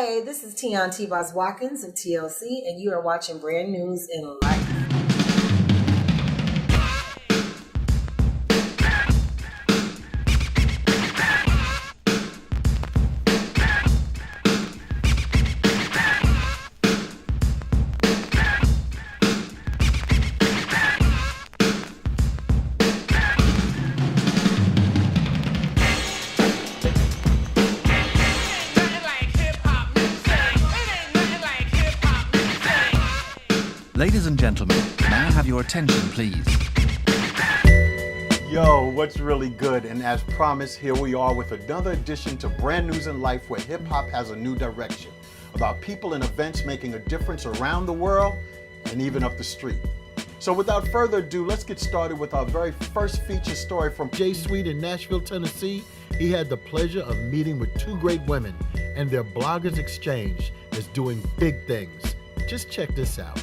Hey, this is Tionne T Boz Watkins of TLC, and you are watching Brand News in Life. Ladies and gentlemen, may I have your attention, please? Yo, what's really good? And as promised, here we are with another edition to Brand News in Life, where hip-hop has a new direction, about people and events making a difference around the world and even up the street. So without further ado, let's get started with our very first feature story from J Sweet in Nashville, Tennessee. He had the pleasure of meeting with two great women, and their bloggers Xchange is doing big things. Just check this out.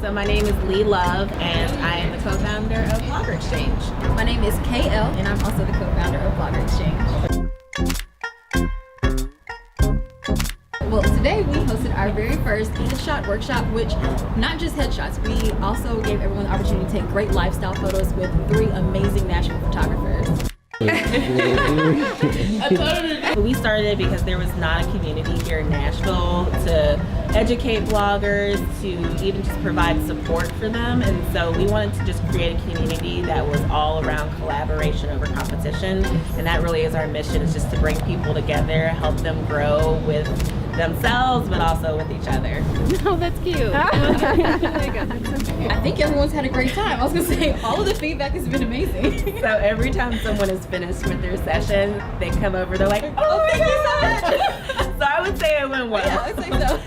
So my name is Lee Love, and I am the co-founder of Blogger Xchange. My name is KL, and I'm also the co-founder of Blogger Xchange. Well, today we hosted our very first headshot workshop, which not just headshots, we also gave everyone the opportunity to take great lifestyle photos with 3 amazing Nashville photographers. We started because there was not a community here in Nashville to educate bloggers, to even just provide support for them, and so we wanted to just create a community that was all around collaboration over competition, and that really is our mission, is just to bring people together, help them grow with themselves, but also with each other. Oh, that's cute. I think everyone's had a great time. I was gonna say, all of the feedback has been amazing. So every time someone is finished with their session, they come over, they're like, oh, thank you so much. So I would say it went well. Yeah, I'd say so.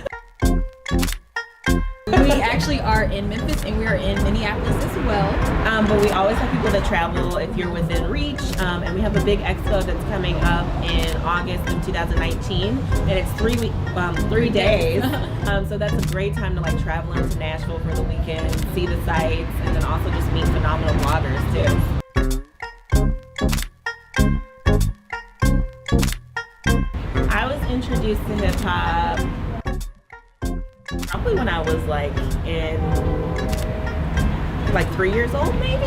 We actually are in Memphis, and we are in Minneapolis as well. But we always have people that travel if you're within reach, and we have a big expo that's coming up in August of 2019, and it's 3 days. So that's a great time to like travel into Nashville for the weekend, see the sights, and then also just meet phenomenal bloggers too. I was introduced to hip hop probably when I was like 3 years old, maybe.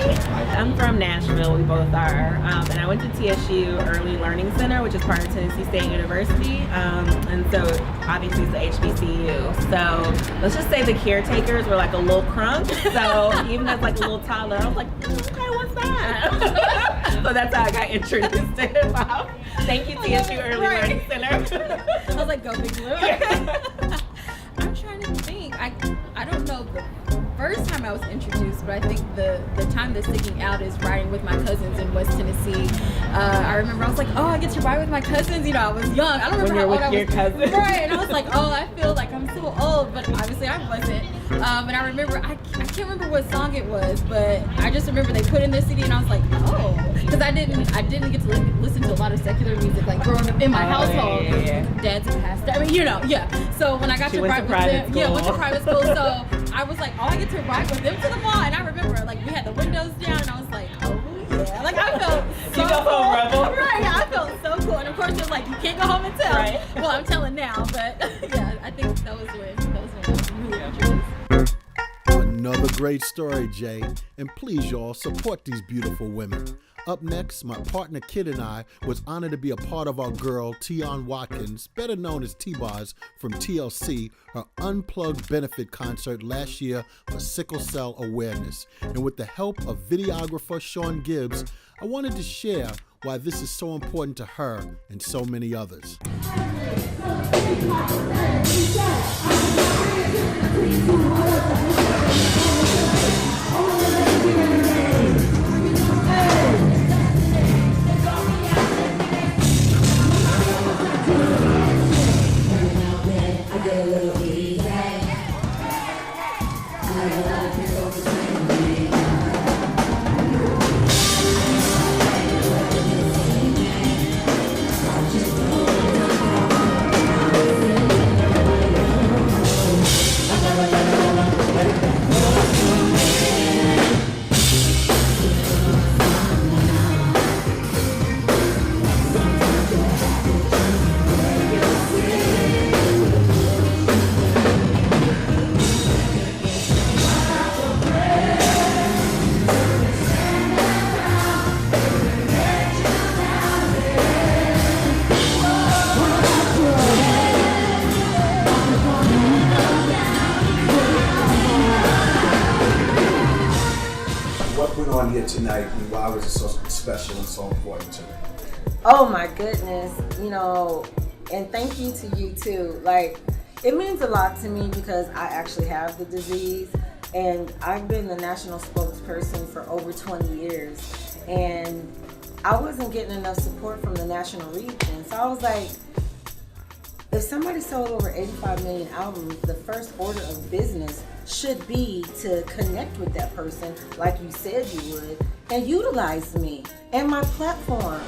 I'm from Nashville, we both are, and I went to TSU Early Learning Center, which is part of Tennessee State University, and so obviously it's the HBCU. So let's just say the caretakers were like a little crunk, so even as like a little toddler, I was like, okay, what's that? So that's how I got introduced to hip hop. Thank you, TSU Early Learning Center. I was like, go Big Blue. I'm trying to think. I don't know the first time I was introduced, but I think the time that's sticking out is riding with my cousins in West Tennessee. I remember I was like, oh, I get to ride with my cousins. You know, I was young. I don't remember how old I was. When you're with your cousins. Right, and I was like, oh, I feel like I'm so old, but obviously I wasn't. And I remember, I can't remember what song it was, but I just remember they put in their CD, and I was like, oh, because I didn't get to listen to a lot of secular music like growing up in my household. Yeah. Dad's a pastor. I mean, you know, yeah. So when I got to ride with them, went to private school. So I was like, oh, I get to ride with them to the mall, and I remember like we had the windows down, and I was like, oh yeah, like I felt so cool. Rebel. Right, I felt so cool, and of course it was like you can't go home and tell. Right. Well, I'm telling now, but yeah, I think that was when I was really introduced. Another great story, Jay. And please, y'all, support these beautiful women. Up next, my partner Kid and I was honored to be a part of our girl, Tionne Watkins, better known as T Boz from TLC, her Unplugged benefit concert last year for Sickle Cell awareness. And with the help of videographer Sean Gibbs, I wanted to share why this is so important to her and so many others. on here tonight, and why was it so special and so important to me? Oh my goodness, you know, and thank you to you too. Like, it means a lot to me because I actually have the disease, and I've been the national spokesperson for over 20 years, and I wasn't getting enough support from the national region. So I was like, if somebody sold over 85 million albums, the first order of business should be to connect with that person like you said you would and utilize me and my platform.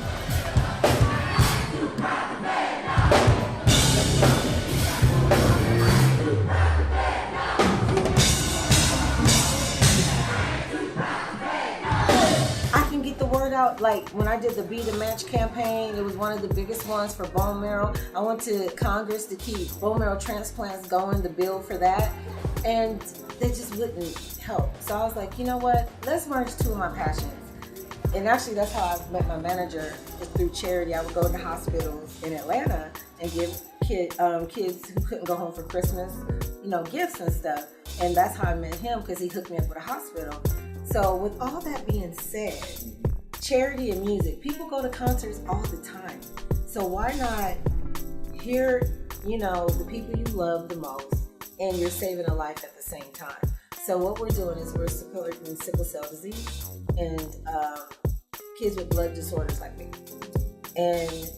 I can get the word out. Like when I did the Be the Match campaign, it was one of the biggest ones for bone marrow. I went to Congress to keep bone marrow transplants going, the bill for that, and they just wouldn't help. So I was like, you know what? Let's merge two of my passions. And actually, that's how I met my manager, was through charity. I would go to hospitals in Atlanta and give kids who couldn't go home for Christmas, you know, gifts and stuff. And that's how I met him, because he hooked me up with a hospital. So with all that being said, charity and music, people go to concerts all the time. So why not hear, you know, the people you love the most, and you're saving a life at the same time. So what we're doing is we're supporting sickle cell disease and kids with blood disorders like me. And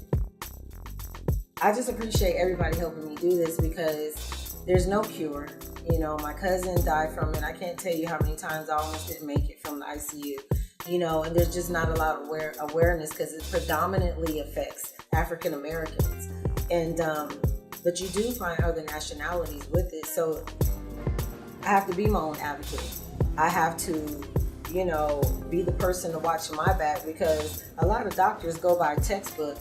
I just appreciate everybody helping me do this, because there's no cure. You know, my cousin died from it. I can't tell you how many times I almost didn't make it from the ICU. You know, and there's just not a lot of awareness, because it predominantly affects African Americans. And but you do find other nationalities with it. So I have to be my own advocate. I have to, you know, be the person to watch my back, because a lot of doctors go by textbook.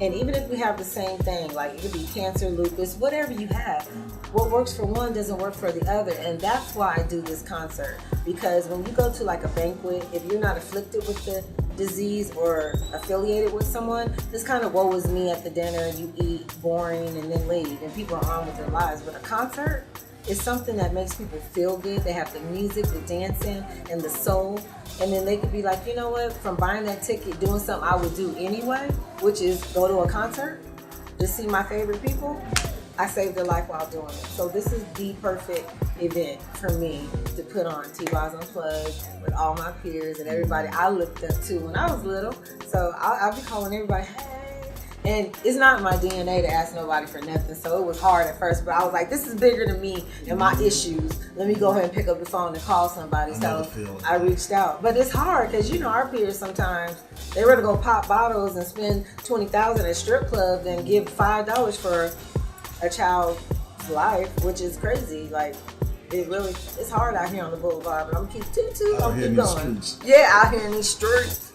And even if we have the same thing, like it could be cancer, lupus, whatever you have, what works for one doesn't work for the other. And that's why I do this concert. Because when you go to like a banquet, if you're not afflicted with the disease or affiliated with someone, it's kind of woe is me at the dinner, you eat, boring, and then leave, and people are on with their lives. But a concert is something that makes people feel good. They have the music, the dancing, and the soul. And then they could be like, you know what, from buying that ticket, doing something I would do anyway, which is go to a concert, to see my favorite people, I saved their life while doing it. So this is the perfect event for me to put on T Boz Unplugged with all my peers and everybody I looked up to when I was little. So I'll be calling everybody, hey. And it's not in my DNA to ask nobody for nothing, so it was hard at first, but I was like, this is bigger than me and my issues. Let me go ahead and pick up the phone and call somebody. So I reached out. But it's hard, because you know our peers sometimes, they rather go pop bottles and spend $20,000 at strip club than give $5 for a child's life, which is crazy. Like, it's hard out here on the boulevard, but I'm keep going. Yeah, out here in these streets.